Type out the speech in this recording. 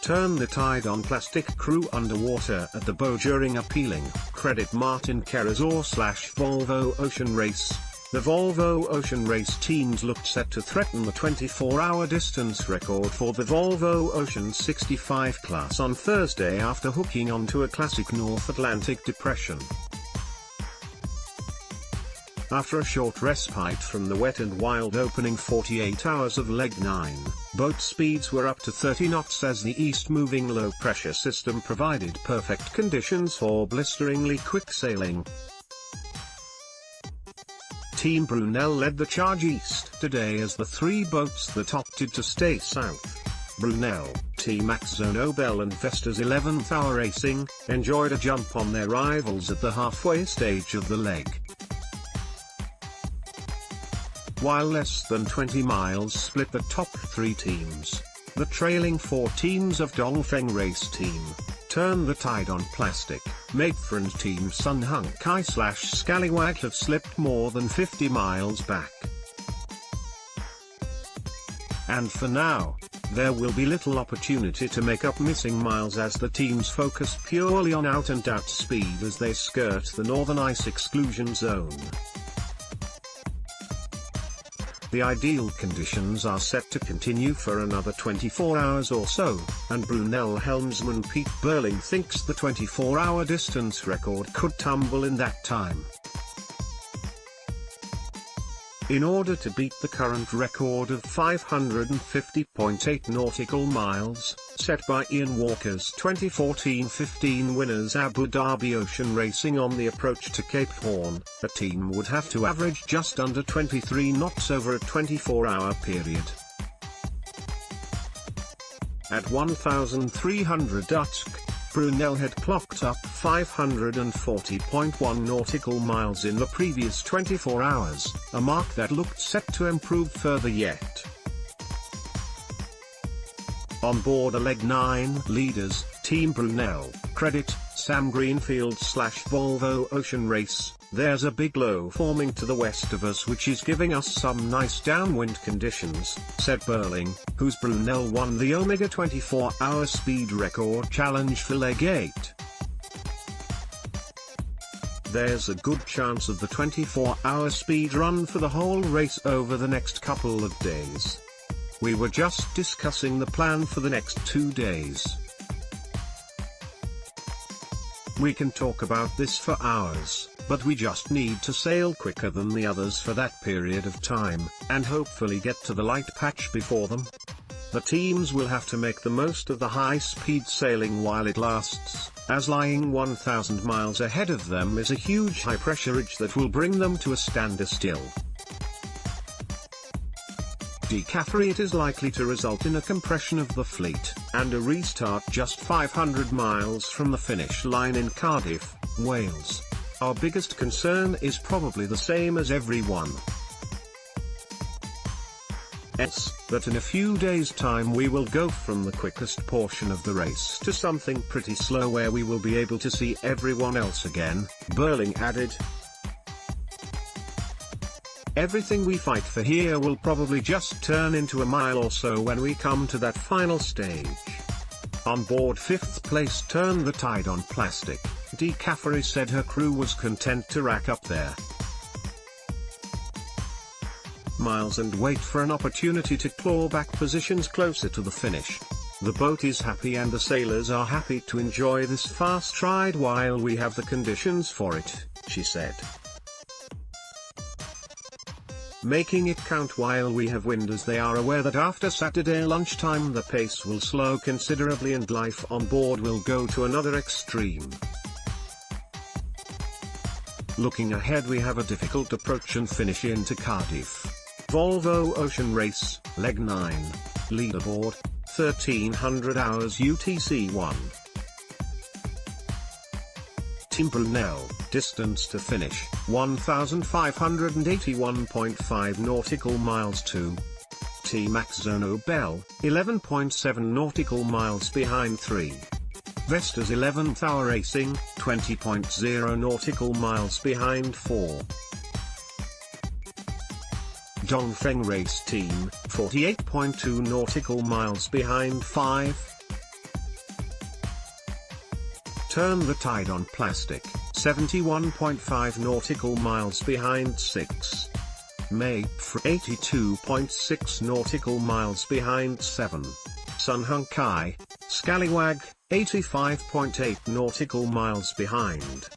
turn the tide on plastic crew underwater at the bow during appealing creditMartin Keruzore / Volvo Ocean Race. The Volvo Ocean Race teams looked set to threaten the 24-hour distance record for the Volvo Ocean 65 class on Thursday after hooking onto a classic North Atlantic depression. After a short respite from the wet and wild opening 48 hours of leg 9, boat speeds were up to 30 knots as the east-moving low-pressure system provided perfect conditions for blisteringly quick sailing. Team Brunel led the charge east today as the three boats that opted to stay south, Brunel, T-Max Zono Bell and Vesta's 11th Hour Racing, enjoyed a jump on their rivals at the halfway stage of the leg. While less than 20 miles split the top three teams, the trailing four teams of Dongfeng Race Team turned the tide on plastic. Matefriend Team Sun Hung Kai / Scallywag have slipped more than 50 miles back. And for now, there will be little opportunity to make up missing miles as the teams focus purely on out-and-out speed as they skirt the northern ice exclusion zone. The ideal conditions are set to continue for another 24 hours or so, and Brunel helmsman Pete Burling thinks the 24-hour distance record could tumble in that time. In order to beat the current record of 550.8 nautical miles, set by Ian Walker's 2014-15 winners Abu Dhabi Ocean Racing on the approach to Cape Horn, a team would have to average just under 23 knots over a 24-hour period. At 1,300 dusk, Brunel had clocked up 540.1 nautical miles in the previous 24 hours, a mark that looked set to improve further yet. On board the leg 9 leaders, Team Brunel, Credit, Sam Greenfield / Volvo Ocean Race, there's a big low forming to the west of us which is giving us some nice downwind conditions, said Burling, whose Brunel won the Omega 24-hour speed record challenge for leg 8. There's a good chance of the 24-hour speed run for the whole race over the next couple of days. We were just discussing the plan for the next 2 days. We can talk about this for hours, but we just need to sail quicker than the others for that period of time, and hopefully get to the light patch before them. The teams will have to make the most of the high-speed sailing while it lasts, as lying 1,000 miles ahead of them is a huge high-pressure ridge that will bring them to a standstill. It is likely to result in a compression of the fleet, and a restart just 500 miles from the finish line in Cardiff, Wales. Our biggest concern is probably the same as everyone else, that in a few days' time we will go from the quickest portion of the race to something pretty slow where we will be able to see everyone else again, Burling added. Everything we fight for here will probably just turn into a mile or so when we come to that final stage. On board 5th place turned the tide on plastic, Dee Caffrey said her crew was content to rack up their miles and wait for an opportunity to claw back positions closer to the finish. The boat is happy and the sailors are happy to enjoy this fast ride while we have the conditions for it, she said. Making it count while we have wind, as they are aware that after Saturday lunchtime the pace will slow considerably and life on board will go to another extreme. Looking ahead, we have a difficult approach and finish into Cardiff. Volvo Ocean Race, leg 9. Leaderboard, 1300 hours UTC1. Team Brunel, distance to finish, 1,581.5 nautical miles. 2. T-Max Zono Bell, 11.7 nautical miles behind. 3. Vesta's 11th Hour Racing, 20.0 nautical miles behind. 4. Dongfeng Race Team, 48.2 nautical miles behind. 5. Turn the Tide on plastic, 71.5 nautical miles behind 6. Maypfre 82.6 nautical miles behind 7. Sunhunkai, Scallywag, 85.8 nautical miles behind.